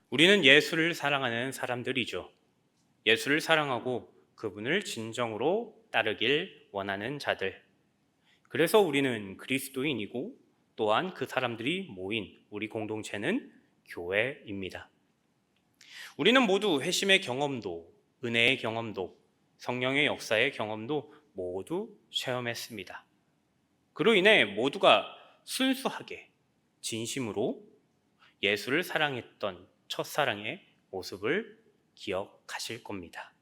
우리는 예수를 사랑하는 사람들이죠. 예수를 사랑하고 그분을 진정으로 따르길 원하는 자들. 그래서 우리는 그리스도인이고 또한 그 사람들이 모인 우리 공동체는 교회입니다. 우리는 모두 회심의 경험도, 은혜의 경험도, 성령의 역사의 경험도 모두 체험했습니다. 그로 인해 모두가 순수하게, 진심으로 예수를 사랑했던 첫사랑의 모습을 기억하실 겁니다.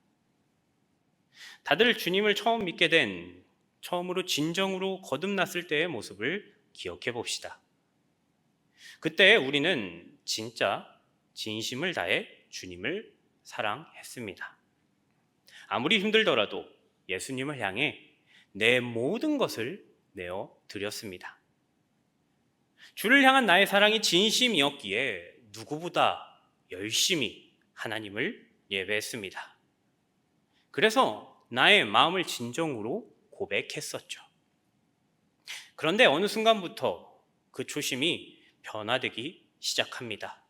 다들 주님을 처음 믿게 된, 처음으로 진정으로 거듭났을 때의 모습을 기억해 봅시다. 그때 우리는 진짜 진심을 다해 주님을 사랑했습니다. 아무리 힘들더라도 예수님을 향해 내 모든 것을 내어 드렸습니다. 주를 향한 나의 사랑이 진심이었기에 누구보다 열심히 하나님을 예배했습니다. 그래서 나의 마음을 진정으로 고백했었죠. 그런데 어느 순간부터 그 초심이 변화되기 시작합니다.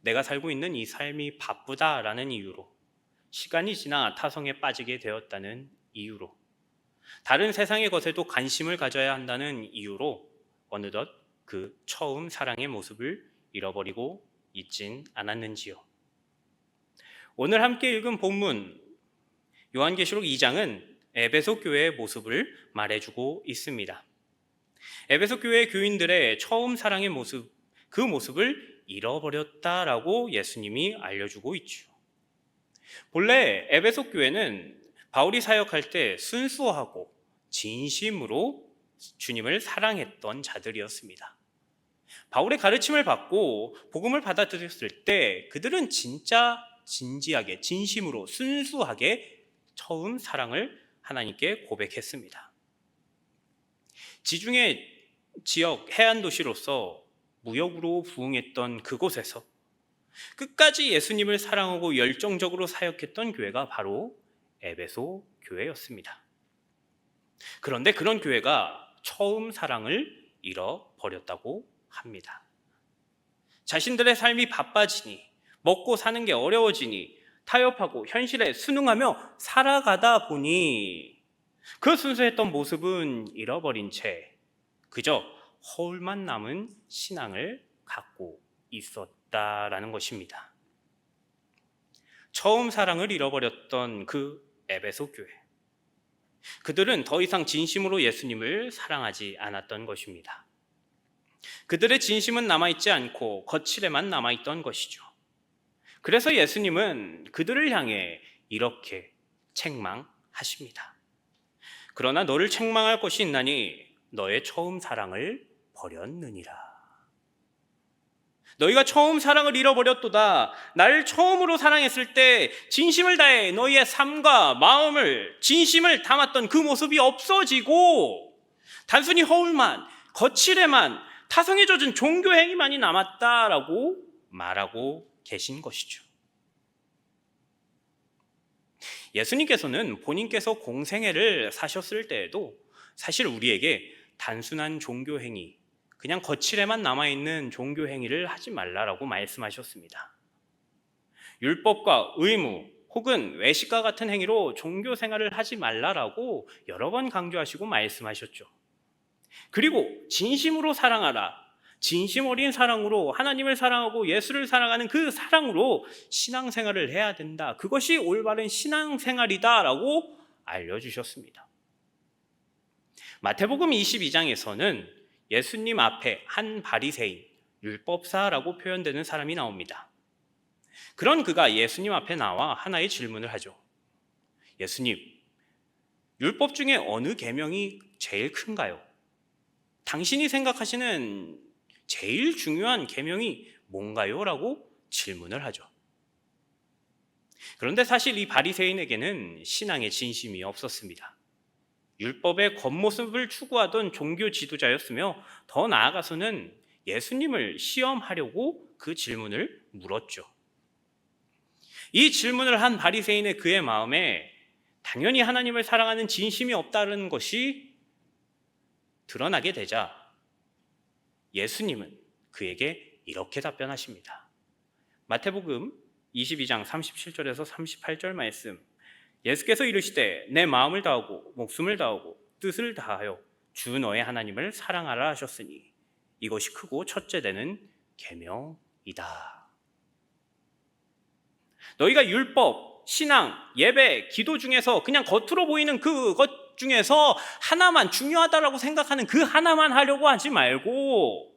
내가 살고 있는 이 삶이 바쁘다라는 이유로, 시간이 지나 타성에 빠지게 되었다는 이유로, 다른 세상의 것에도 관심을 가져야 한다는 이유로 어느덧 그 처음 사랑의 모습을 잃어버리고 있진 않았는지요. 오늘 함께 읽은 본문 요한계시록 2장은 에베소 교회의 모습을 말해주고 있습니다. 에베소 교회 교인들의 처음 사랑의 모습, 그 모습을 잃어버렸다라고 예수님이 알려주고 있죠. 본래 에베소 교회는 바울이 사역할 때 순수하고 진심으로 주님을 사랑했던 자들이었습니다. 바울의 가르침을 받고 복음을 받아들였을 때 그들은 진짜 진지하게, 진심으로, 순수하게 처음 사랑을 하나님께 고백했습니다. 지중해 지역 해안 도시로서 무역으로 부흥했던 그곳에서 끝까지 예수님을 사랑하고 열정적으로 사역했던 교회가 바로 에베소 교회였습니다. 그런데 그런 교회가 처음 사랑을 잃어버렸다고 합니다. 자신들의 삶이 바빠지니, 먹고 사는 게 어려워지니, 타협하고 현실에 순응하며 살아가다 보니 그 순수했던 모습은 잃어버린 채 그저 허울만 남은 신앙을 갖고 있었다라는 것입니다. 처음 사랑을 잃어버렸던 그 에베소 교회, 그들은 더 이상 진심으로 예수님을 사랑하지 않았던 것입니다. 그들의 진심은 남아있지 않고 거칠에만 남아있던 것이죠. 그래서 예수님은 그들을 향해 이렇게 책망하십니다. 그러나 너를 책망할 것이 있나니 너의 처음 사랑을 버렸느니라. 너희가 처음 사랑을 잃어버렸도다. 나를 처음으로 사랑했을 때 진심을 다해 너희의 삶과 마음을, 진심을 담았던 그 모습이 없어지고 단순히 허울만, 거칠에만, 타성에 젖은 종교 행위만이 남았다라고 말하고 계신 것이죠. 예수님께서는 본인께서 공생애를 사셨을 때에도 사실 우리에게 단순한 종교 행위, 그냥 거칠에만 남아있는 종교 행위를 하지 말라라고 말씀하셨습니다. 율법과 의무 혹은 외식과 같은 행위로 종교 생활을 하지 말라라고 여러 번 강조하시고 말씀하셨죠. 그리고 진심으로 사랑하라. 진심 어린 사랑으로 하나님을 사랑하고 예수를 사랑하는 그 사랑으로 신앙생활을 해야 된다. 그것이 올바른 신앙생활이다라고 알려주셨습니다. 마태복음 22장에서는 예수님 앞에 한 바리새인, 율법사라고 표현되는 사람이 나옵니다. 그런 그가 예수님 앞에 나와 하나의 질문을 하죠. 예수님, 율법 중에 어느 계명이 제일 큰가요? 당신이 생각하시는 제일 중요한 계명이 뭔가요? 라고 질문을 하죠. 그런데 사실 이 바리새인에게는 신앙의 진심이 없었습니다. 율법의 겉모습을 추구하던 종교 지도자였으며 더 나아가서는 예수님을 시험하려고 그 질문을 물었죠. 이 질문을 한 바리새인의 그의 마음에 당연히 하나님을 사랑하는 진심이 없다는 것이 드러나게 되자 예수님은 그에게 이렇게 답변하십니다. 마태복음 22장 37절에서 38절 말씀, 예수께서 이르시되 내 마음을 다하고 목숨을 다하고 뜻을 다하여 주 너의 하나님을 사랑하라 하셨으니 이것이 크고 첫째 되는 계명이다. 너희가 율법, 신앙, 예배, 기도 중에서 그냥 겉으로 보이는 그것 중에서 하나만 중요하다라고 생각하는 그 하나만 하려고 하지 말고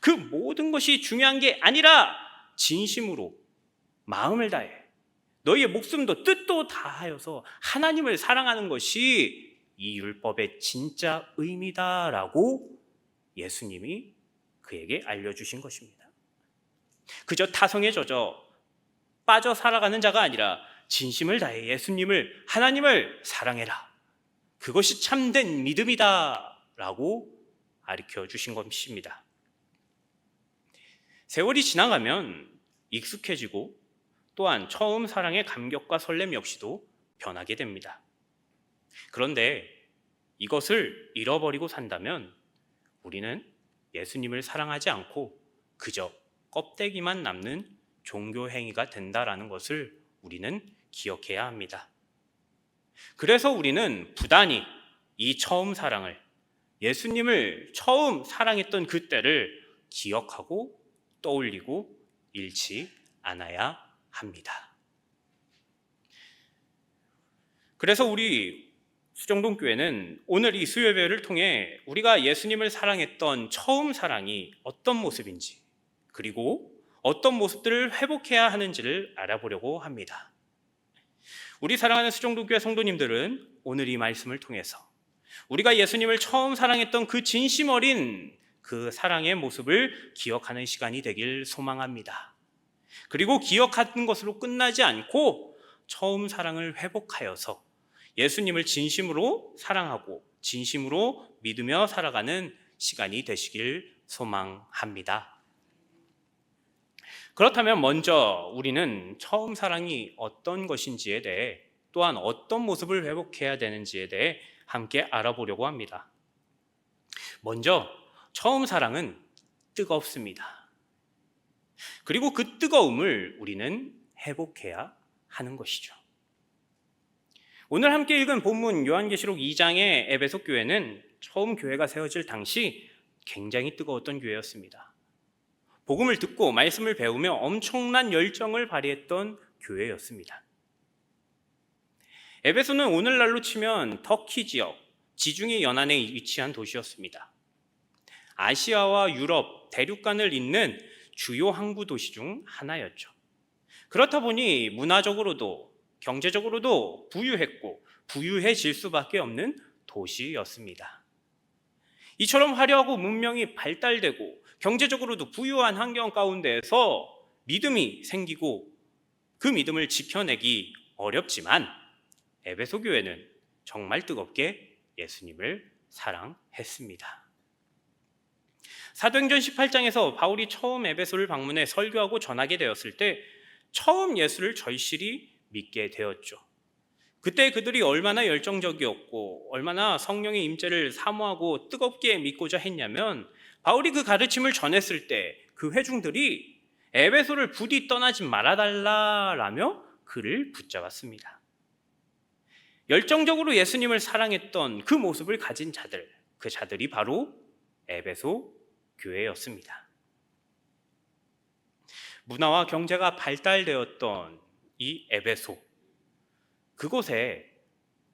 그 모든 것이 중요한 게 아니라 진심으로 마음을 다해 너희의 목숨도 뜻도 다하여서 하나님을 사랑하는 것이 이 율법의 진짜 의미다라고 예수님이 그에게 알려주신 것입니다. 그저 타성에 젖어 빠져 살아가는 자가 아니라 진심을 다해 예수님을, 하나님을 사랑해라. 그것이 참된 믿음이다 라고 가르쳐 주신 것입니다. 세월이 지나가면 익숙해지고 또한 처음 사랑의 감격과 설렘 역시도 변하게 됩니다. 그런데 이것을 잃어버리고 산다면 우리는 예수님을 사랑하지 않고 그저 껍데기만 남는 종교 행위가 된다라는 것을 우리는 기억해야 합니다. 그래서 우리는 부단히 이 처음 사랑을, 예수님을 처음 사랑했던 그때를 기억하고 떠올리고 잃지 않아야 합니다. 그래서 우리 수정동 교회는 오늘 이 수요예배를 통해 우리가 예수님을 사랑했던 처음 사랑이 어떤 모습인지, 그리고 어떤 모습들을 회복해야 하는지를 알아보려고 합니다. 우리 사랑하는 수정동 교회 성도님들은 오늘 이 말씀을 통해서 우리가 예수님을 처음 사랑했던 그 진심 어린 그 사랑의 모습을 기억하는 시간이 되길 소망합니다. 그리고 기억하는 것으로 끝나지 않고 처음 사랑을 회복하여서 예수님을 진심으로 사랑하고 진심으로 믿으며 살아가는 시간이 되시길 소망합니다. 그렇다면 먼저 우리는 처음 사랑이 어떤 것인지에 대해, 또한 어떤 모습을 회복해야 되는지에 대해 함께 알아보려고 합니다. 먼저 처음 사랑은 뜨겁습니다. 그리고 그 뜨거움을 우리는 회복해야 하는 것이죠. 오늘 함께 읽은 본문 요한계시록 2장의 에베소 교회는 처음 교회가 세워질 당시 굉장히 뜨거웠던 교회였습니다. 복음을 듣고 말씀을 배우며 엄청난 열정을 발휘했던 교회였습니다. 에베소는 오늘날로 치면 터키 지역, 지중해 연안에 위치한 도시였습니다. 아시아와 유럽, 대륙간을 잇는 주요 항구 도시 중 하나였죠. 그렇다 보니 문화적으로도 경제적으로도 부유했고 부유해질 수밖에 없는 도시였습니다. 이처럼 화려하고 문명이 발달되고 경제적으로도 부유한 환경 가운데에서 믿음이 생기고 그 믿음을 지켜내기 어렵지만 에베소 교회는 정말 뜨겁게 예수님을 사랑했습니다. 사도행전 18장에서 바울이 처음 에베소를 방문해 설교하고 전하게 되었을 때 처음 예수를 절실히 믿게 되었죠. 그때 그들이 얼마나 열정적이었고 얼마나 성령의 임재를 사모하고 뜨겁게 믿고자 했냐면 바울이 그 가르침을 전했을 때 그 회중들이 에베소를 부디 떠나지 말아달라라며 그를 붙잡았습니다. 열정적으로 예수님을 사랑했던 그 모습을 가진 자들, 그 자들이 바로 에베소 교회였습니다. 문화와 경제가 발달되었던 이 에베소, 그곳에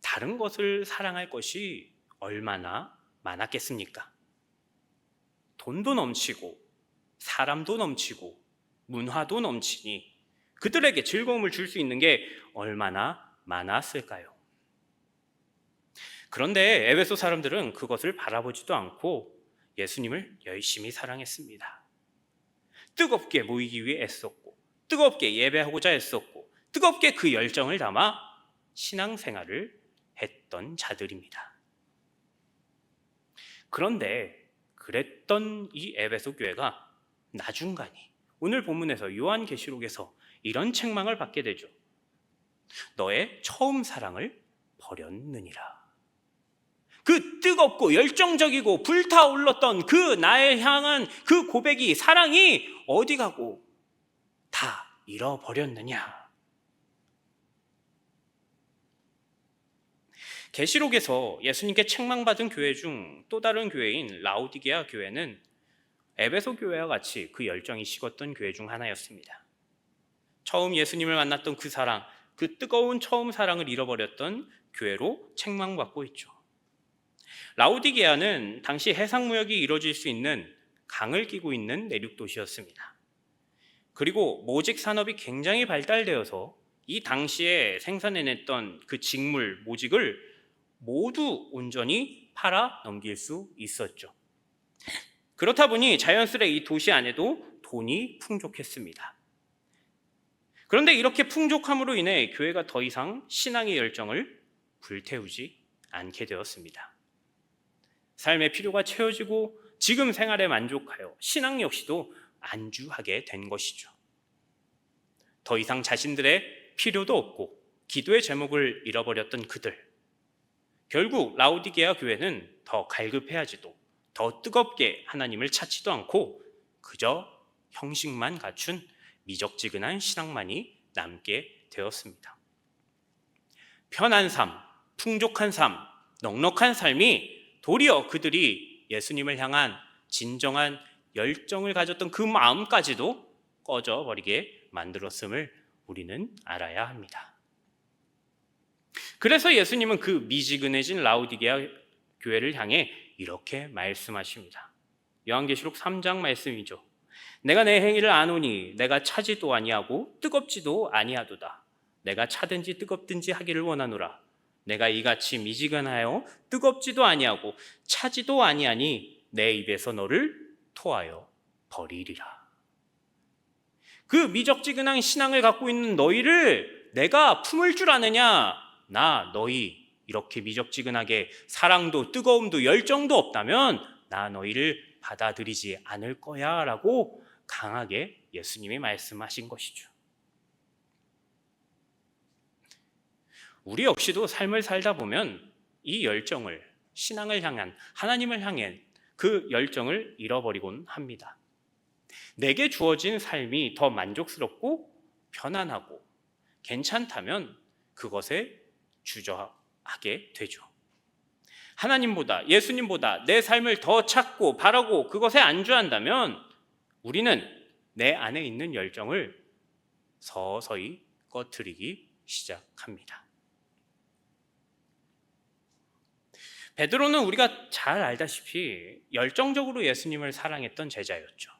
다른 것을 사랑할 것이 얼마나 많았겠습니까? 돈도 넘치고 사람도 넘치고 문화도 넘치니 그들에게 즐거움을 줄 수 있는 게 얼마나 많았을까요? 그런데 에베소 사람들은 그것을 바라보지도 않고 예수님을 열심히 사랑했습니다. 뜨겁게 모이기 위해 애썼고 뜨겁게 예배하고자 애썼고 뜨겁게 그 열정을 담아 신앙생활을 했던 자들입니다. 그런데 그랬던 이 에베소 교회가 나중간이 오늘 본문에서 요한계시록에서 이런 책망을 받게 되죠. 너의 처음 사랑을 버렸느니라. 그 뜨겁고 열정적이고 불타올랐던 그 나에 향한 그 고백이, 사랑이 어디 가고 잃어버렸느냐? 계시록에서 예수님께 책망받은 교회 중 또 다른 교회인 라오디게아 교회는 에베소 교회와 같이 그 열정이 식었던 교회 중 하나였습니다. 처음 예수님을 만났던 그 사랑, 그 뜨거운 처음 사랑을 잃어버렸던 교회로 책망받고 있죠. 라오디게아는 당시 해상무역이 이루어질 수 있는 강을 끼고 있는 내륙 도시였습니다. 그리고 모직 산업이 굉장히 발달되어서 이 당시에 생산해냈던 그 직물, 모직을 모두 온전히 팔아 넘길 수 있었죠. 그렇다 보니 자연스레 이 도시 안에도 돈이 풍족했습니다. 그런데 이렇게 풍족함으로 인해 교회가 더 이상 신앙의 열정을 불태우지 않게 되었습니다. 삶의 필요가 채워지고 지금 생활에 만족하여 신앙 역시도 안주하게 된 것이죠. 더 이상 자신들의 필요도 없고 기도의 제목을 잃어버렸던 그들. 결국 라오디게아 교회는 더 갈급해하지도 더 뜨겁게 하나님을 찾지도 않고 그저 형식만 갖춘 미적지근한 신앙만이 남게 되었습니다. 편한 삶, 풍족한 삶, 넉넉한 삶이 도리어 그들이 예수님을 향한 진정한 열정을 가졌던 그 마음까지도 꺼져버리게 만들었음을 우리는 알아야 합니다. 그래서 예수님은 그 미지근해진 라오디게아 교회를 향해 이렇게 말씀하십니다. 요한계시록 3장 말씀이죠. 내가 내 행위를 아노니 내가 차지도 아니하고 뜨겁지도 아니하도다. 내가 차든지 뜨겁든지 하기를 원하노라. 내가 이같이 미지근하여 뜨겁지도 아니하고 차지도 아니하니 내 입에서 너를 토하여 버리리라. 그 미적지근한 신앙을 갖고 있는 너희를 내가 품을 줄 아느냐? 나 너희 이렇게 미적지근하게 사랑도 뜨거움도 열정도 없다면 나 너희를 받아들이지 않을 거야 라고 강하게 예수님이 말씀하신 것이죠. 우리 역시도 삶을 살다 보면 이 열정을, 신앙을 향한, 하나님을 향한 그 열정을 잃어버리곤 합니다. 내게 주어진 삶이 더 만족스럽고 편안하고 괜찮다면 그것에 주저하게 되죠. 하나님보다, 예수님보다 내 삶을 더 찾고 바라고 그것에 안주한다면 우리는 내 안에 있는 열정을 서서히 꺼트리기 시작합니다. 베드로는 우리가 잘 알다시피 열정적으로 예수님을 사랑했던 제자였죠.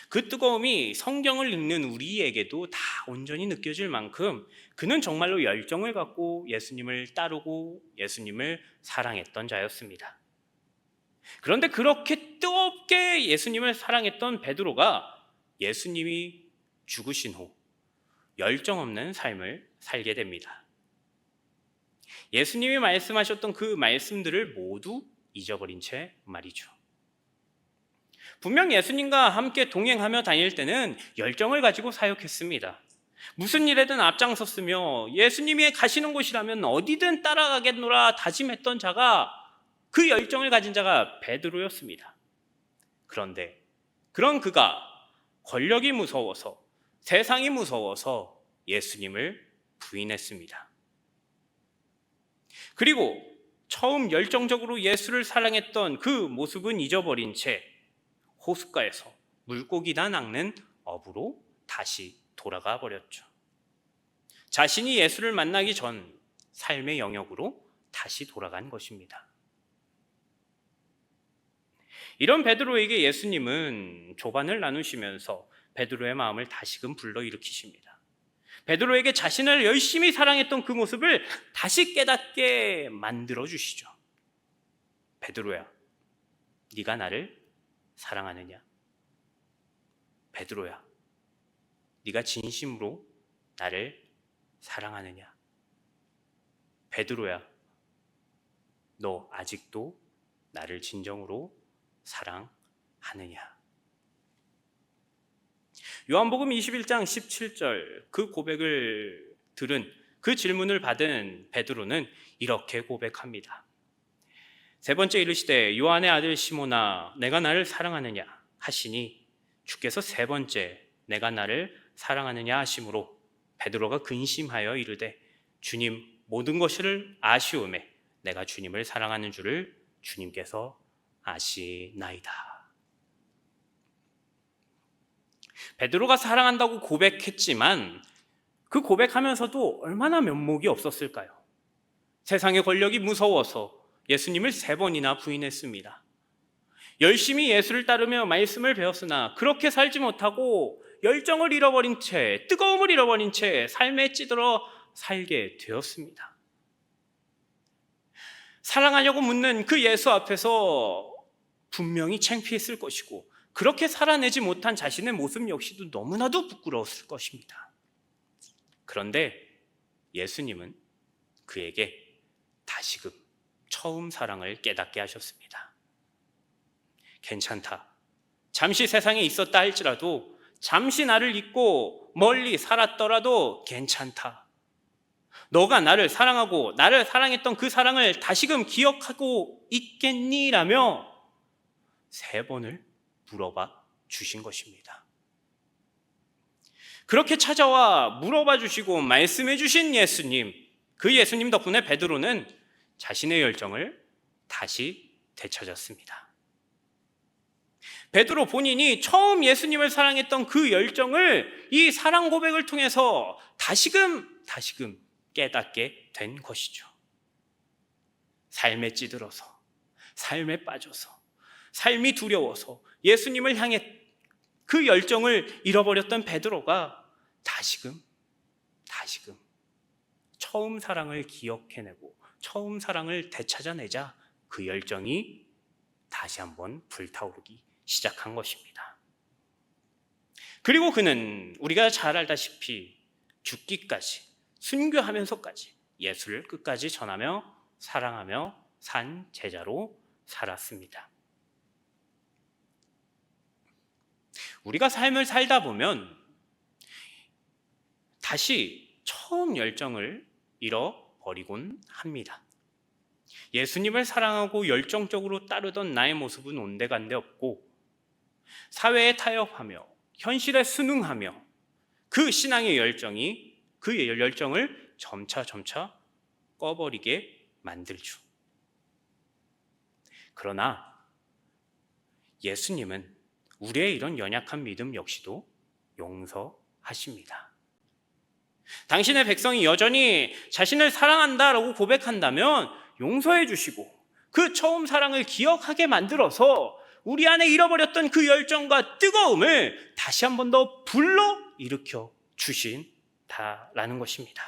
그 뜨거움이 성경을 읽는 우리에게도 다 온전히 느껴질 만큼 그는 정말로 열정을 갖고 예수님을 따르고 예수님을 사랑했던 자였습니다. 그런데 그렇게 뜨겁게 예수님을 사랑했던 베드로가 예수님이 죽으신 후 열정 없는 삶을 살게 됩니다. 예수님이 말씀하셨던 그 말씀들을 모두 잊어버린 채 말이죠. 분명 예수님과 함께 동행하며 다닐 때는 열정을 가지고 사역했습니다. 무슨 일에든 앞장섰으며 예수님이 가시는 곳이라면 어디든 따라가겠노라 다짐했던 자가, 그 열정을 가진 자가 베드로였습니다. 그런데 그런 그가 권력이 무서워서, 세상이 무서워서 예수님을 부인했습니다. 그리고 처음 열정적으로 예수를 사랑했던 그 모습은 잊어버린 채 호숫가에서 물고기나 낚는 어부로 다시 돌아가 버렸죠. 자신이 예수를 만나기 전 삶의 영역으로 다시 돌아간 것입니다. 이런 베드로에게 예수님은 조반을 나누시면서 베드로의 마음을 다시금 불러일으키십니다. 베드로에게 자신을 열심히 사랑했던 그 모습을 다시 깨닫게 만들어주시죠. 베드로야, 네가 나를 사랑하느냐? 베드로야, 네가 진심으로 나를 사랑하느냐? 베드로야, 너 아직도 나를 진정으로 사랑하느냐? 요한복음 21장 17절 그 고백을 들은, 그 질문을 받은 베드로는 이렇게 고백합니다. 세 번째 이르시되 요한의 아들 시몬아 내가 나를 사랑하느냐 하시니 주께서 세 번째 내가 나를 사랑하느냐 하심으로 베드로가 근심하여 이르되 주님, 모든 것을 아시오매 내가 주님을 사랑하는 줄을 주님께서 아시나이다. 베드로가 사랑한다고 고백했지만 그 고백하면서도 얼마나 면목이 없었을까요? 세상의 권력이 무서워서 예수님을 3번이나 부인했습니다. 열심히 예수를 따르며 말씀을 배웠으나 그렇게 살지 못하고 열정을 잃어버린 채, 뜨거움을 잃어버린 채 삶에 찌들어 살게 되었습니다. 사랑하냐고 묻는 그 예수 앞에서 분명히 창피했을 것이고 그렇게 살아내지 못한 자신의 모습 역시도 너무나도 부끄러웠을 것입니다. 그런데 예수님은 그에게 다시금 처음 사랑을 깨닫게 하셨습니다. 괜찮다. 잠시 세상에 있었다 할지라도 잠시 나를 잊고 멀리 살았더라도 괜찮다. 너가 나를 사랑하고 나를 사랑했던 그 사랑을 다시금 기억하고 있겠니? 라며 3번을 물어봐 주신 것입니다. 그렇게 찾아와 물어봐 주시고 말씀해 주신 예수님, 그 예수님 덕분에 베드로는 자신의 열정을 다시 되찾았습니다. 베드로 본인이 처음 예수님을 사랑했던 그 열정을 이 사랑 고백을 통해서 다시금 깨닫게 된 것이죠. 삶에 찌들어서, 삶에 빠져서, 삶이 두려워서 예수님을 향해 그 열정을 잃어버렸던 베드로가 다시금 처음 사랑을 기억해내고 처음 사랑을 되찾아내자 그 열정이 다시 한번 불타오르기 시작한 것입니다. 그리고 그는 우리가 잘 알다시피 죽기까지, 순교하면서까지 예수를 끝까지 전하며 사랑하며 산 제자로 살았습니다. 우리가 삶을 살다 보면 다시 처음 열정을 잃어버리곤 합니다. 예수님을 사랑하고 열정적으로 따르던 나의 모습은 온데간데 없고 사회에 타협하며 현실에 순응하며 그 신앙의 열정이 그 열정을 점차 꺼버리게 만들죠. 그러나 예수님은 우리의 이런 연약한 믿음 역시도 용서하십니다. 당신의 백성이 여전히 자신을 사랑한다라고 고백한다면 용서해 주시고 그 처음 사랑을 기억하게 만들어서 우리 안에 잃어버렸던 그 열정과 뜨거움을 다시 한 번 더 불러 일으켜 주신다라는 것입니다.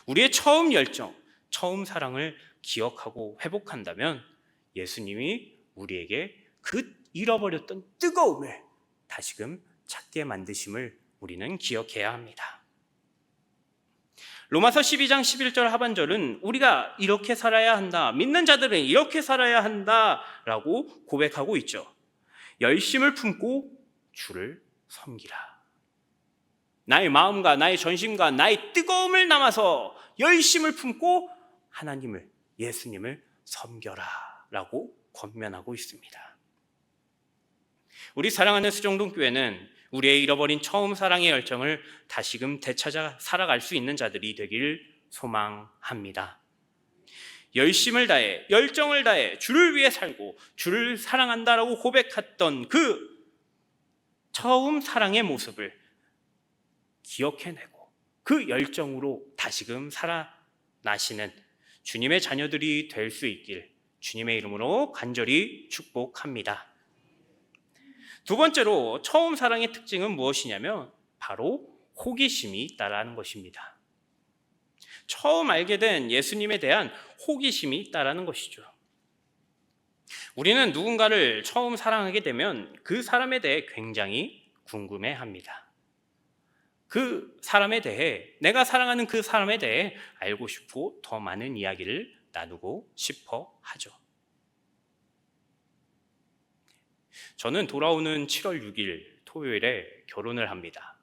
우리의 처음 열정, 처음 사랑을 기억하고 회복한다면 예수님이 우리에게 그 잃어버렸던 뜨거움을 다시금 찾게 만드심을 우리는 기억해야 합니다. 로마서 12장 11절 하반절은 우리가 이렇게 살아야 한다, 믿는 자들은 이렇게 살아야 한다라고 고백하고 있죠. 열심을 품고 주를 섬기라. 나의 마음과 나의 전심과 나의 뜨거움을 담아서 열심을 품고 하나님을, 예수님을 섬겨라 라고 권면하고 있습니다. 우리 사랑하는 수정동교회는 우리의 잃어버린 처음 사랑의 열정을 다시금 되찾아 살아갈 수 있는 자들이 되길 소망합니다. 열심을 다해, 열정을 다해 주를 위해 살고 주를 사랑한다라고 고백했던 그 처음 사랑의 모습을 기억해내고 그 열정으로 다시금 살아나시는 주님의 자녀들이 될 수 있길 주님의 이름으로 간절히 축복합니다. 두 번째로 처음 사랑의 특징은 무엇이냐면 바로 호기심이 있다라는 것입니다. 처음 알게 된 예수님에 대한 호기심이 있다라는 것이죠. 우리는 누군가를 처음 사랑하게 되면 그 사람에 대해 굉장히 궁금해합니다. 그 사람에 대해, 내가 사랑하는 그 사람에 대해 알고 싶고 더 많은 이야기를 나누고 싶어 하죠. 저는 돌아오는 7월 6일 토요일에 결혼을 합니다.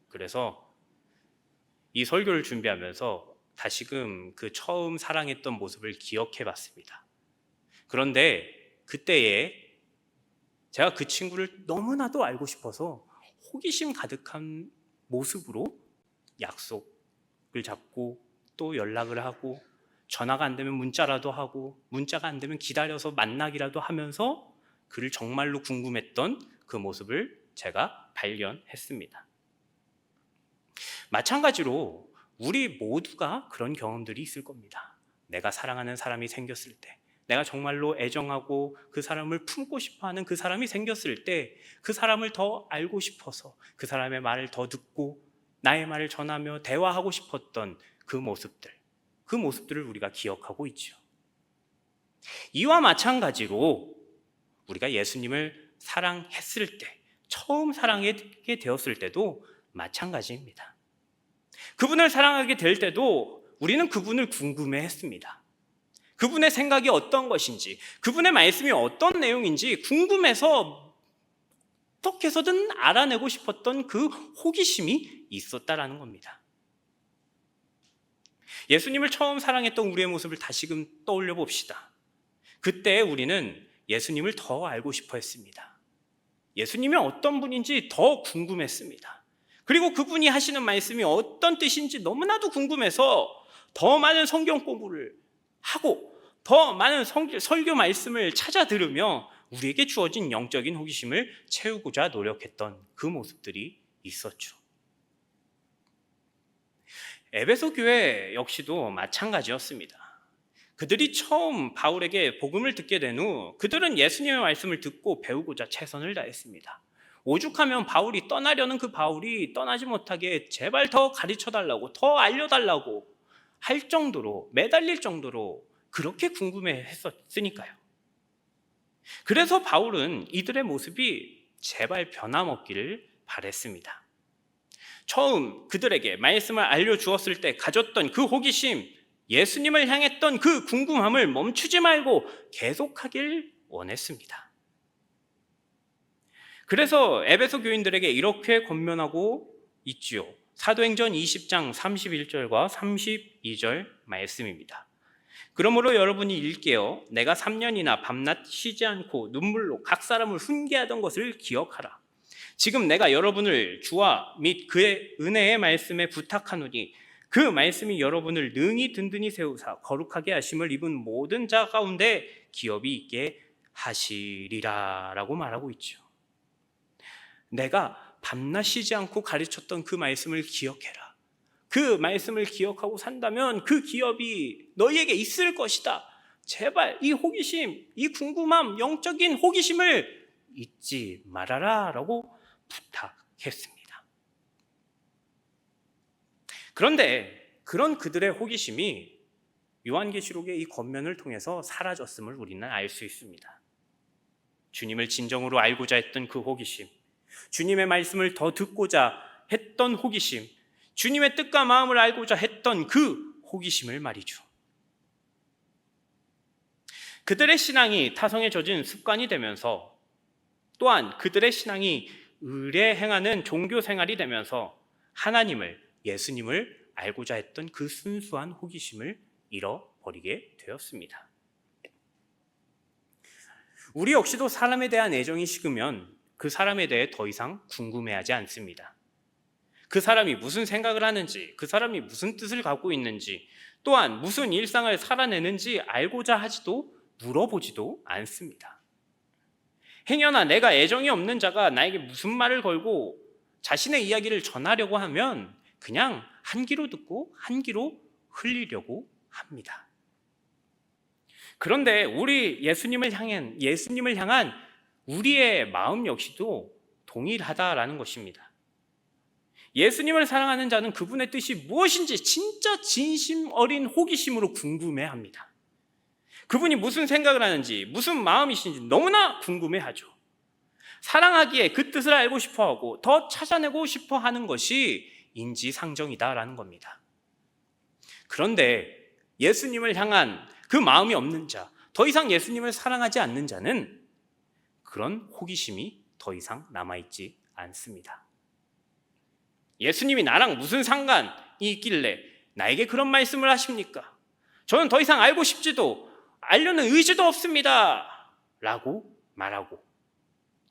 그래서 이 설교를 준비하면서 다시금 그 처음 사랑했던 모습을 기억해 봤습니다. 그런데 그때에 제가 그 친구를 너무나도 알고 싶어서 호기심 가득한 모습으로 약속을 잡고 또 연락을 하고 전화가 안 되면 문자라도 하고 문자가 안 되면 기다려서 만나기라도 하면서 그를 정말로 궁금했던 그 모습을 제가 발견했습니다. 마찬가지로 우리 모두가 그런 경험들이 있을 겁니다. 내가 사랑하는 사람이 생겼을 때, 내가 정말로 애정하고 그 사람을 품고 싶어하는 그 사람이 생겼을 때 그 사람을 더 알고 싶어서 그 사람의 말을 더 듣고 나의 말을 전하며 대화하고 싶었던 그 모습들을 우리가 기억하고 있죠. 이와 마찬가지로 우리가 예수님을 사랑했을 때, 처음 사랑하게 되었을 때도 마찬가지입니다. 그분을 사랑하게 될 때도 우리는 그분을 궁금해했습니다. 그분의 생각이 어떤 것인지, 그분의 말씀이 어떤 내용인지 궁금해서 어떻게 해서든 알아내고 싶었던 그 호기심이 있었다라는 겁니다. 예수님을 처음 사랑했던 우리의 모습을 다시금 떠올려 봅시다. 그때 우리는 예수님을 더 알고 싶어 했습니다. 예수님이 어떤 분인지 더 궁금했습니다. 그리고 그분이 하시는 말씀이 어떤 뜻인지 너무나도 궁금해서 더 많은 성경 공부를 하고 더 많은 설교 말씀을 찾아 들으며 우리에게 주어진 영적인 호기심을 채우고자 노력했던 그 모습들이 있었죠. 에베소 교회 역시도 마찬가지였습니다. 그들이 처음 바울에게 복음을 듣게 된 후 그들은 예수님의 말씀을 듣고 배우고자 최선을 다했습니다. 오죽하면 바울이 떠나려는 그 바울이 떠나지 못하게 제발 더 가르쳐달라고, 더 알려달라고 할 정도로, 매달릴 정도로 그렇게 궁금해했었으니까요. 그래서 바울은 이들의 모습이 제발 변함없기를 바랬습니다. 처음 그들에게 말씀을 알려주었을 때 가졌던 그 호기심, 예수님을 향했던 그 궁금함을 멈추지 말고 계속하길 원했습니다. 그래서 에베소 교인들에게 이렇게 권면하고 있지요. 사도행전 20장 31절과 32절 말씀입니다. 그러므로 여러분이 일깨어 내가 3년이나 밤낮 쉬지 않고 눈물로 각 사람을 훈계하던 것을 기억하라. 지금 내가 여러분을 주와 및 그의 은혜의 말씀에 부탁하노니 그 말씀이 여러분을 능히 든든히 세우사 거룩하게 하심을 입은 모든 자 가운데 기업이 있게 하시리라 라고 말하고 있죠. 내가 밤낮 쉬지 않고 가르쳤던 그 말씀을 기억해라. 그 말씀을 기억하고 산다면 그 기업이 너희에게 있을 것이다. 제발 이 호기심, 이 궁금함, 영적인 호기심을 잊지 말아라 라고 부탁했습니다. 그런데 그런 그들의 호기심이 요한계시록의 이 권면을 통해서 사라졌음을 우리는 알 수 있습니다. 주님을 진정으로 알고자 했던 그 호기심, 주님의 말씀을 더 듣고자 했던 호기심, 주님의 뜻과 마음을 알고자 했던 그 호기심을 말이죠. 그들의 신앙이 타성에 젖은 습관이 되면서 또한 그들의 신앙이 의례 행하는 종교 생활이 되면서 하나님을, 예수님을 알고자 했던 그 순수한 호기심을 잃어버리게 되었습니다. 우리 역시도 사람에 대한 애정이 식으면 그 사람에 대해 더 이상 궁금해하지 않습니다. 그 사람이 무슨 생각을 하는지, 그 사람이 무슨 뜻을 갖고 있는지, 또한 무슨 일상을 살아내는지 알고자 하지도 물어보지도 않습니다. 행여나 내가 애정이 없는 자가 나에게 무슨 말을 걸고 자신의 이야기를 전하려고 하면 그냥 한 귀로 듣고 한 귀로 흘리려고 합니다. 그런데 우리 예수님을 향한 우리의 마음 역시도 동일하다라는 것입니다. 예수님을 사랑하는 자는 그분의 뜻이 무엇인지 진짜 진심 어린 호기심으로 궁금해합니다. 그분이 무슨 생각을 하는지, 무슨 마음이신지 너무나 궁금해하죠. 사랑하기에 그 뜻을 알고 싶어하고 더 찾아내고 싶어하는 것이 인지상정이다라는 겁니다. 그런데 예수님을 향한 그 마음이 없는 자, 더 이상 예수님을 사랑하지 않는 자는 그런 호기심이 더 이상 남아있지 않습니다. 예수님이 나랑 무슨 상관이 있길래 나에게 그런 말씀을 하십니까? 저는 더 이상 알고 싶지도 알려는 의지도 없습니다 라고 말하고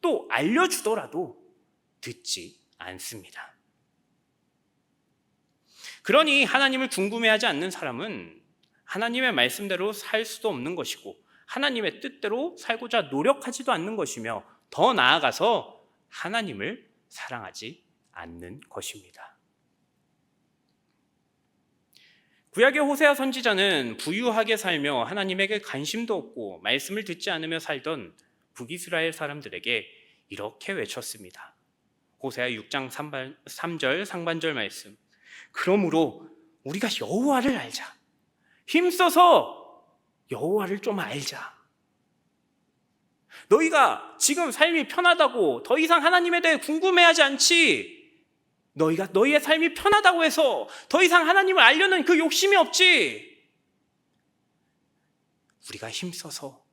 또 알려주더라도 듣지 않습니다. 그러니 하나님을 궁금해하지 않는 사람은 하나님의 말씀대로 살 수도 없는 것이고 하나님의 뜻대로 살고자 노력하지도 않는 것이며 더 나아가서 하나님을 사랑하지 않는 것입니다. 구약의 호세아 선지자는 부유하게 살며 하나님에게 관심도 없고 말씀을 듣지 않으며 살던 북이스라엘 사람들에게 이렇게 외쳤습니다. 호세아 6장 3절 상반절 말씀. 그러므로 우리가 여호와를 알자. 힘써서 여호와를 좀 알자. 너희가 지금 삶이 편하다고 더 이상 하나님에 대해 궁금해하지 않지. 너희가 너희의 삶이 편하다고 해서 더 이상 하나님을 알려는 그 욕심이 없지. 우리가 힘써서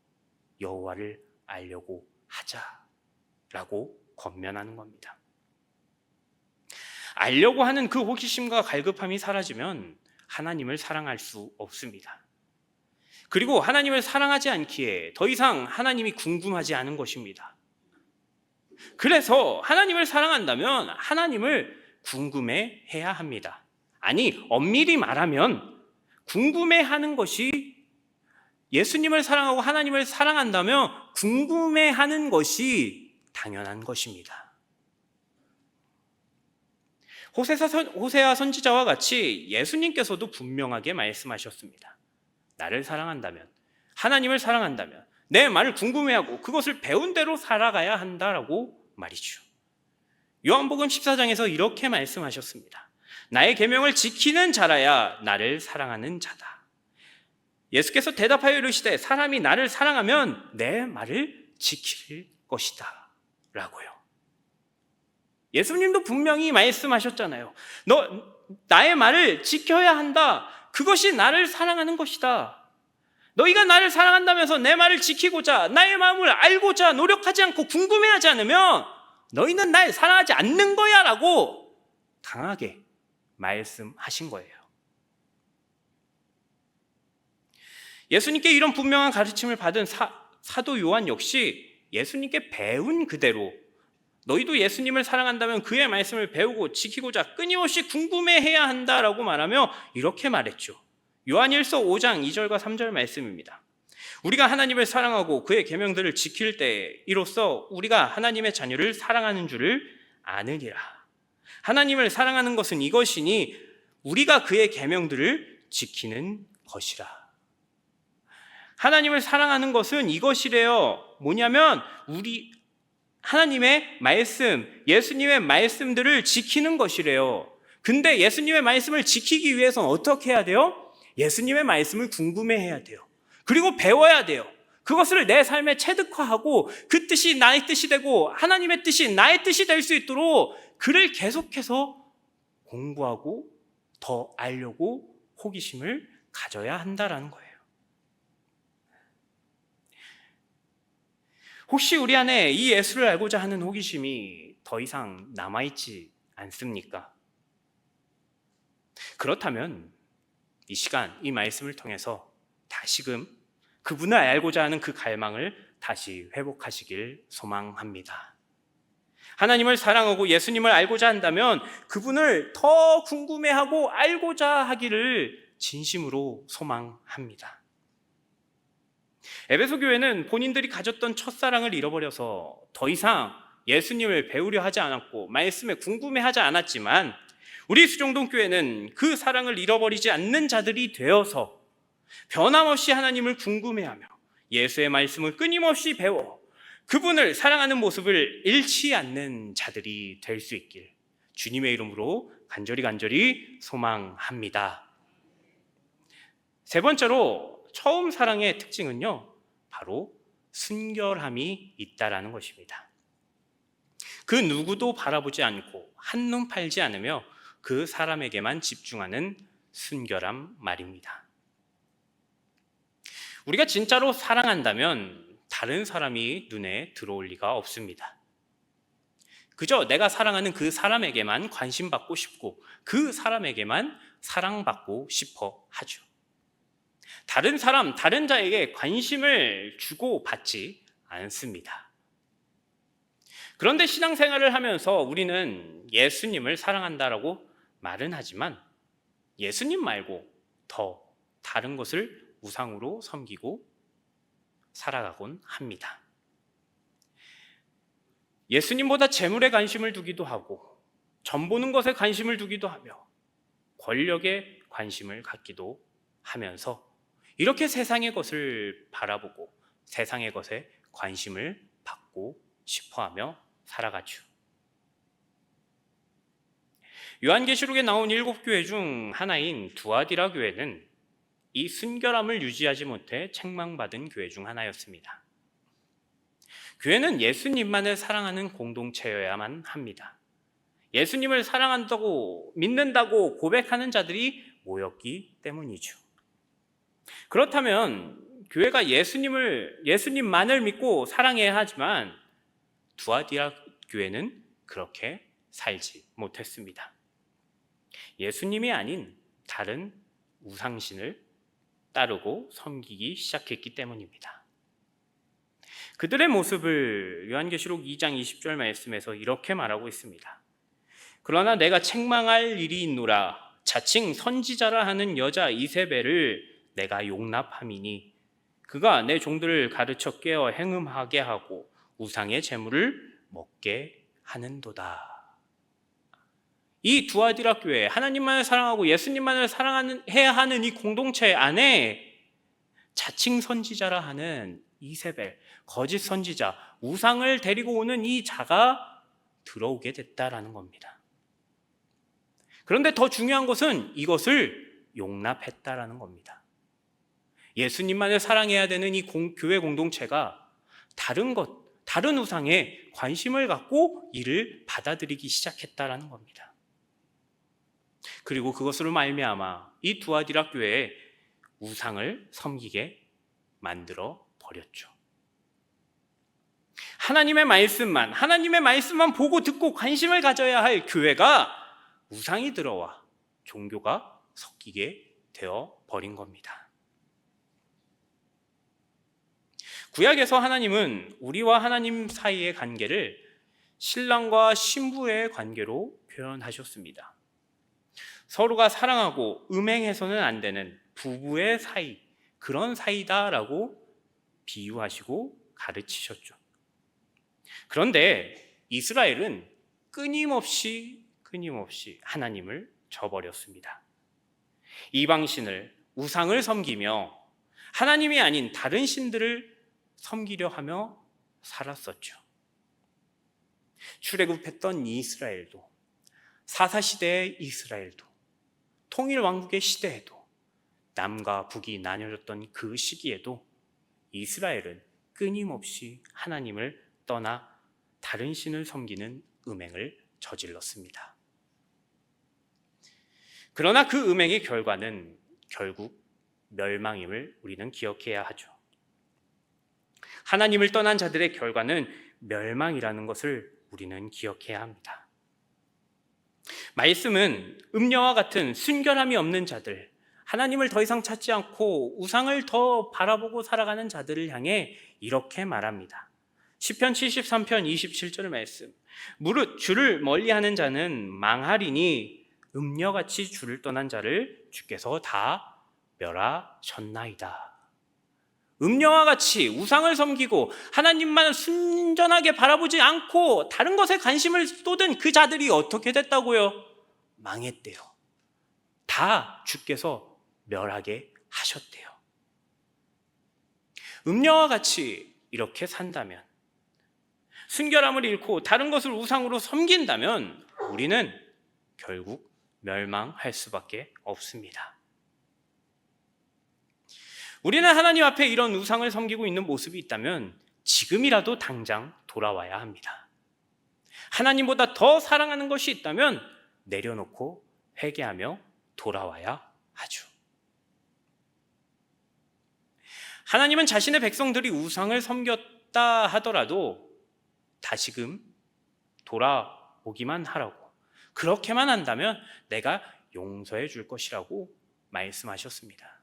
여호와를 알려고 하자라고 권면하는 겁니다. 알려고 하는 그 호기심과 갈급함이 사라지면 하나님을 사랑할 수 없습니다. 그리고 하나님을 사랑하지 않기에 더 이상 하나님이 궁금하지 않은 것입니다. 그래서 하나님을 사랑한다면 하나님을 궁금해해야 합니다. 아니, 엄밀히 말하면 궁금해하는 것이 예수님을 사랑하고 하나님을 사랑한다면 궁금해하는 것이 당연한 것입니다. 호세아 선지자와 같이 예수님께서도 분명하게 말씀하셨습니다. 나를 사랑한다면, 하나님을 사랑한다면 내 말을 궁금해하고 그것을 배운 대로 살아가야 한다라고 말이죠. 요한복음 14장에서 이렇게 말씀하셨습니다. 나의 계명을 지키는 자라야 나를 사랑하는 자다. 예수께서 대답하여 이르시되 사람이 나를 사랑하면 내 말을 지킬 것이다 라고요. 예수님도 분명히 말씀하셨잖아요. 나의 말을 지켜야 한다. 그것이 나를 사랑하는 것이다. 너희가 나를 사랑한다면서 내 말을 지키고자 나의 마음을 알고자 노력하지 않고 궁금해하지 않으면 너희는 날 사랑하지 않는 거야 라고 강하게 말씀하신 거예요. 예수님께 이런 분명한 가르침을 받은 사도 요한 역시 예수님께 배운 그대로 너희도 예수님을 사랑한다면 그의 말씀을 배우고 지키고자 끊임없이 궁금해해야 한다라고 말하며 이렇게 말했죠. 요한일서 5장 2절과 3절 말씀입니다. 우리가 하나님을 사랑하고 그의 계명들을 지킬 때 이로써 우리가 하나님의 자녀를 사랑하는 줄을 아느니라. 하나님을 사랑하는 것은 이것이니 우리가 그의 계명들을 지키는 것이라. 하나님을 사랑하는 것은 이것이래요. 뭐냐면 우리 하나님의 말씀, 예수님의 말씀들을 지키는 것이래요. 근데 예수님의 말씀을 지키기 위해서는 어떻게 해야 돼요? 예수님의 말씀을 궁금해해야 돼요. 그리고 배워야 돼요. 그것을 내 삶에 체득화하고 그 뜻이 나의 뜻이 되고 하나님의 뜻이 나의 뜻이 될 수 있도록 그를 계속해서 공부하고 더 알려고 호기심을 가져야 한다라는 거예요. 혹시 우리 안에 이 예수를 알고자 하는 호기심이 더 이상 남아있지 않습니까? 그렇다면 이 시간, 이 말씀을 통해서 다시금 그분을 알고자 하는 그 갈망을 다시 회복하시길 소망합니다. 하나님을 사랑하고 예수님을 알고자 한다면 그분을 더 궁금해하고 알고자 하기를 진심으로 소망합니다. 에베소 교회는 본인들이 가졌던 첫사랑을 잃어버려서 더 이상 예수님을 배우려 하지 않았고 말씀에 궁금해하지 않았지만 우리 수정동 교회는 그 사랑을 잃어버리지 않는 자들이 되어서 변함없이 하나님을 궁금해하며 예수의 말씀을 끊임없이 배워 그분을 사랑하는 모습을 잃지 않는 자들이 될 수 있길 주님의 이름으로 간절히 소망합니다. 세 번째로 처음 사랑의 특징은요, 바로 순결함이 있다라는 것입니다. 그 누구도 바라보지 않고 한눈 팔지 않으며 그 사람에게만 집중하는 순결함 말입니다. 우리가 진짜로 사랑한다면 다른 사람이 눈에 들어올 리가 없습니다. 그저 내가 사랑하는 그 사람에게만 관심받고 싶고 그 사람에게만 사랑받고 싶어 하죠. 다른 사람, 다른 자에게 관심을 주고 받지 않습니다. 그런데 신앙생활을 하면서 우리는 예수님을 사랑한다라고 말은 하지만 예수님 말고 더 다른 것을 우상으로 섬기고 살아가곤 합니다. 예수님보다 재물에 관심을 두기도 하고 점 보는 것에 관심을 두기도 하며 권력에 관심을 갖기도 하면서 이렇게 세상의 것을 바라보고 세상의 것에 관심을 받고 싶어하며 살아가죠. 요한계시록에 나온 7교회 중 하나인 두아디라 교회는 이 순결함을 유지하지 못해 책망받은 교회 중 하나였습니다. 교회는 예수님만을 사랑하는 공동체여야만 합니다. 예수님을 사랑한다고 믿는다고 고백하는 자들이 모였기 때문이죠. 그렇다면 교회가 예수님만을 믿고 사랑해야 하지만 두아디라 교회는 그렇게 살지 못했습니다. 예수님이 아닌 다른 우상신을 따르고 섬기기 시작했기 때문입니다. 그들의 모습을 요한계시록 2장 20절 말씀에서 이렇게 말하고 있습니다. 그러나 내가 책망할 일이 있노라. 자칭 선지자라 하는 여자 이세벨을 내가 용납함이니 그가 내 종들을 가르쳐 깨어 행음하게 하고 우상의 재물을 먹게 하는도다. 이 두아디라 교회, 하나님만을 사랑하고 예수님만을 사랑해야 하는 이 공동체 안에 자칭 선지자라 하는 이세벨, 거짓 선지자, 우상을 데리고 오는 이 자가 들어오게 됐다라는 겁니다. 그런데 더 중요한 것은 이것을 용납했다라는 겁니다. 예수님만을 사랑해야 되는 이 교회 공동체가 다른 우상에 관심을 갖고 이를 받아들이기 시작했다라는 겁니다. 그리고 그것으로 말미암아 이 두아디라 교회에 우상을 섬기게 만들어 버렸죠. 하나님의 말씀만 보고 듣고 관심을 가져야 할 교회가 우상이 들어와 종교가 섞이게 되어 버린 겁니다. 구약에서 하나님은 우리와 하나님 사이의 관계를 신랑과 신부의 관계로 표현하셨습니다. 서로가 사랑하고 음행해서는 안 되는 부부의 사이, 그런 사이다라고 비유하시고 가르치셨죠. 그런데 이스라엘은 끊임없이 하나님을 저버렸습니다. 이방신을, 우상을 섬기며 하나님이 아닌 다른 신들을 섬기려 하며 살았었죠. 출애굽했던 이스라엘도, 사사시대의 이스라엘도, 통일왕국의 시대에도, 남과 북이 나뉘어졌던 그 시기에도 이스라엘은 끊임없이 하나님을 떠나 다른 신을 섬기는 음행을 저질렀습니다. 그러나 그 음행의 결과는 결국 멸망임을 우리는 기억해야 하죠. 하나님을 떠난 자들의 결과는 멸망이라는 것을 우리는 기억해야 합니다. 말씀은 음녀와 같은 순결함이 없는 자들, 하나님을 더 이상 찾지 않고 우상을 더 바라보고 살아가는 자들을 향해 이렇게 말합니다. 시편 73편 27절 말씀. 무릇 주를 멀리하는 자는 망하리니 음녀같이 주를 떠난 자를 주께서 다 멸하셨나이다. 음녀와 같이 우상을 섬기고 하나님만 순전하게 바라보지 않고 다른 것에 관심을 쏟은 그 자들이 어떻게 됐다고요? 망했대요. 다 주께서 멸하게 하셨대요. 음녀와 같이 이렇게 산다면, 순결함을 잃고 다른 것을 우상으로 섬긴다면 우리는 결국 멸망할 수밖에 없습니다. 우리는 하나님 앞에 이런 우상을 섬기고 있는 모습이 있다면 지금이라도 당장 돌아와야 합니다. 하나님보다 더 사랑하는 것이 있다면 내려놓고 회개하며 돌아와야 하죠. 하나님은 자신의 백성들이 우상을 섬겼다 하더라도 다시금 돌아오기만 하라고, 그렇게만 한다면 내가 용서해 줄 것이라고 말씀하셨습니다.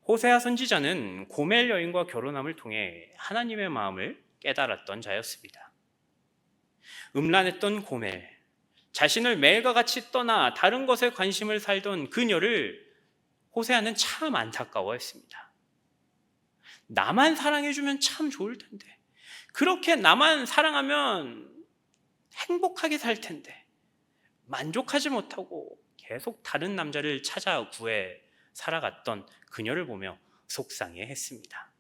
호세아 선지자는 고멜 여인과 결혼함을 통해 하나님의 마음을 깨달았던 자였습니다. 음란했던 고멜, 자신을 매일과 같이 떠나 다른 것에 관심을 살던 그녀를 호세아는 참 안타까워했습니다. 나만 사랑해주면 참 좋을 텐데, 그렇게 나만 사랑하면 행복하게 살 텐데, 만족하지 못하고 계속 다른 남자를 찾아 구해 살아갔던 그녀를 보며 속상해했습니다.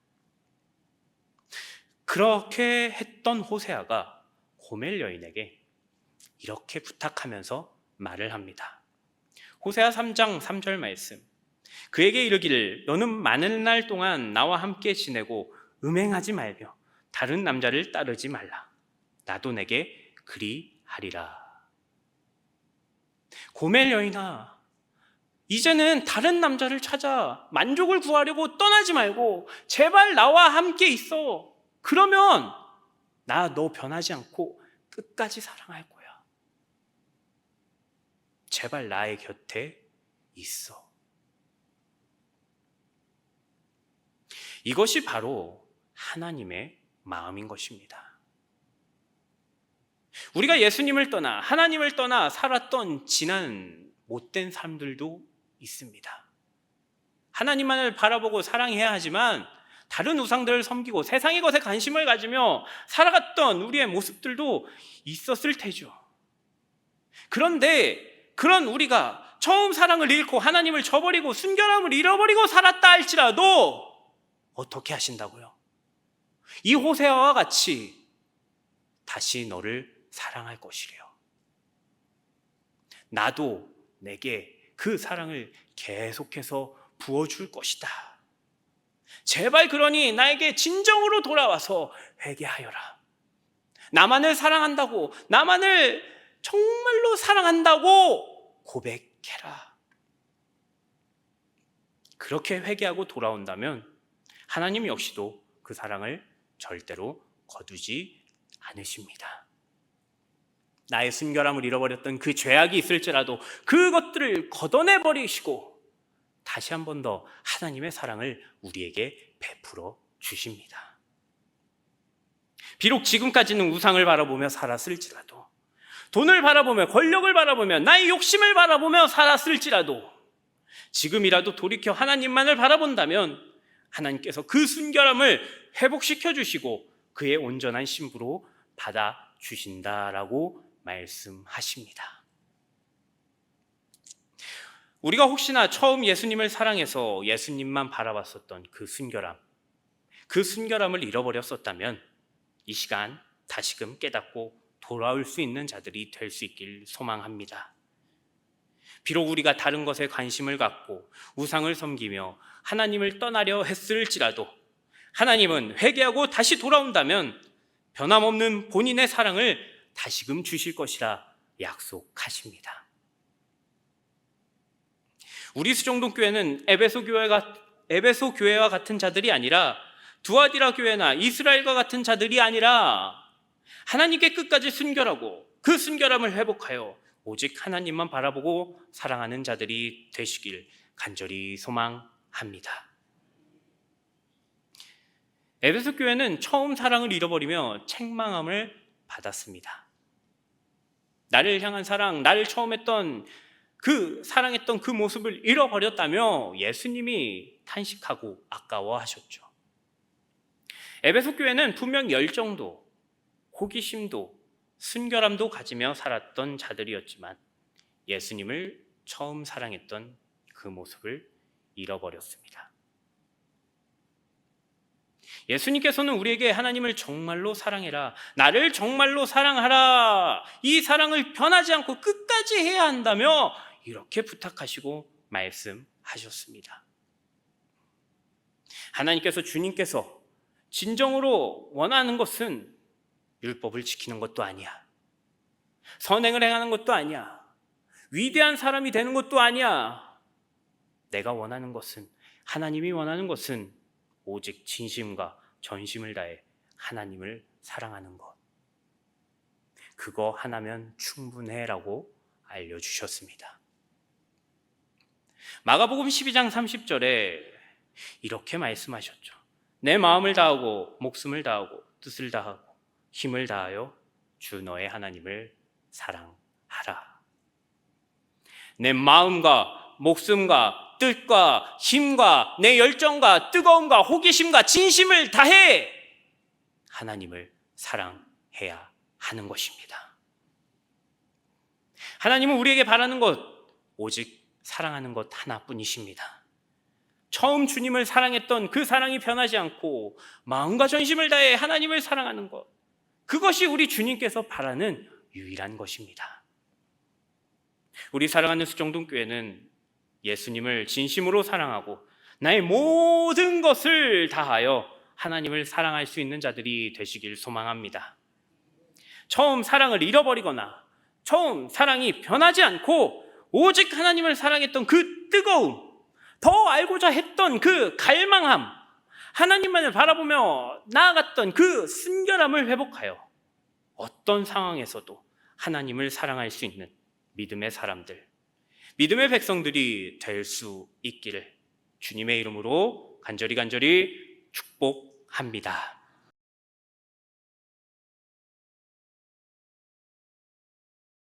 그렇게 했던 호세아가 고멜 여인에게 이렇게 부탁하면서 말을 합니다. 호세아 3장 3절 말씀. 그에게 이르기를 너는 많은 날 동안 나와 함께 지내고 음행하지 말며 다른 남자를 따르지 말라. 나도 내게 그리하리라. 고멜 여인아, 이제는 다른 남자를 찾아 만족을 구하려고 떠나지 말고 제발 나와 함께 있어. 그러면 나 너 변하지 않고 끝까지 사랑할 거야. 제발 나의 곁에 있어. 이것이 바로 하나님의 마음인 것입니다. 우리가 예수님을 떠나 하나님을 떠나 살았던 지난 못된 삶들도 있습니다. 하나님만을 바라보고 사랑해야 하지만 다른 우상들을 섬기고 세상의 것에 관심을 가지며 살아갔던 우리의 모습들도 있었을 테죠. 그런데 그런 우리가 처음 사랑을 잃고 하나님을 저버리고 순결함을 잃어버리고 살았다 할지라도 어떻게 하신다고요? 이 호세아와 같이 다시 너를 사랑할 것이래요. 나도 내게 그 사랑을 계속해서 부어줄 것이다. 제발 그러니 나에게 진정으로 돌아와서 회개하여라. 나만을 사랑한다고, 나만을 정말로 사랑한다고 고백해라. 그렇게 회개하고 돌아온다면 하나님 역시도 그 사랑을 절대로 거두지 않으십니다. 나의 순결함을 잃어버렸던 그 죄악이 있을지라도 그것들을 걷어내버리시고 다시 한 번 더 하나님의 사랑을 우리에게 베풀어 주십니다. 비록 지금까지는 우상을 바라보며 살았을지라도, 돈을 바라보며 권력을 바라보며 나의 욕심을 바라보며 살았을지라도 지금이라도 돌이켜 하나님만을 바라본다면 하나님께서 그 순결함을 회복시켜 주시고 그의 온전한 신부로 받아주신다라고 말씀하십니다. 우리가 혹시나 처음 예수님을 사랑해서 예수님만 바라봤었던 그 순결함을 잃어버렸었다면 이 시간 다시금 깨닫고 돌아올 수 있는 자들이 될 수 있길 소망합니다. 비록 우리가 다른 것에 관심을 갖고 우상을 섬기며 하나님을 떠나려 했을지라도 하나님은 회개하고 다시 돌아온다면 변함없는 본인의 사랑을 다시금 주실 것이라 약속하십니다. 우리 수정동교회는 에베소 교회와 같은 자들이 아니라 두아디라 교회나 이스라엘과 같은 자들이 아니라 하나님께 끝까지 순결하고 그 순결함을 회복하여 오직 하나님만 바라보고 사랑하는 자들이 되시길 간절히 소망합니다. 에베소 교회는 처음 사랑을 잃어버리며 책망함을 받았습니다. 나를 향한 사랑, 나를 처음 했던 사랑했던 그 모습을 잃어버렸다며 예수님이 탄식하고 아까워하셨죠. 에베소 교회는 분명 열정도, 호기심도, 순결함도 가지며 살았던 자들이었지만 예수님을 처음 사랑했던 그 모습을 잃어버렸습니다. 예수님께서는 우리에게 하나님을 정말로 사랑해라, 나를 정말로 사랑하라, 이 사랑을 변하지 않고 끝까지 해야 한다며 이렇게 부탁하시고 말씀하셨습니다. 하나님께서, 주님께서 진정으로 원하는 것은 율법을 지키는 것도 아니야, 선행을 행하는 것도 아니야, 위대한 사람이 되는 것도 아니야. 내가 원하는 것은, 하나님이 원하는 것은 오직 진심과 전심을 다해 하나님을 사랑하는 것, 그거 하나면 충분해라고 알려주셨습니다. 마가복음 12장 30절에 이렇게 말씀하셨죠. 내 마음을 다하고 목숨을 다하고 뜻을 다하고 힘을 다하여 주 너의 하나님을 사랑하라. 내 마음과 목숨과 뜻과 힘과 내 열정과 뜨거움과 호기심과 진심을 다해 하나님을 사랑해야 하는 것입니다. 하나님은 우리에게 바라는 것 오직 사랑하는 것 하나뿐이십니다. 처음 주님을 사랑했던 그 사랑이 변하지 않고 마음과 전심을 다해 하나님을 사랑하는 것, 그것이 우리 주님께서 바라는 유일한 것입니다. 우리 사랑하는 수정동교회는 예수님을 진심으로 사랑하고 나의 모든 것을 다하여 하나님을 사랑할 수 있는 자들이 되시길 소망합니다. 처음 사랑을 잃어버리거나 처음 사랑이 변하지 않고 오직 하나님을 사랑했던 그 뜨거움, 더 알고자 했던 그 갈망함, 하나님만을 바라보며 나아갔던 그 순결함을 회복하여 어떤 상황에서도 하나님을 사랑할 수 있는 믿음의 사람들, 믿음의 백성들이 될 수 있기를 주님의 이름으로 간절히 축복합니다.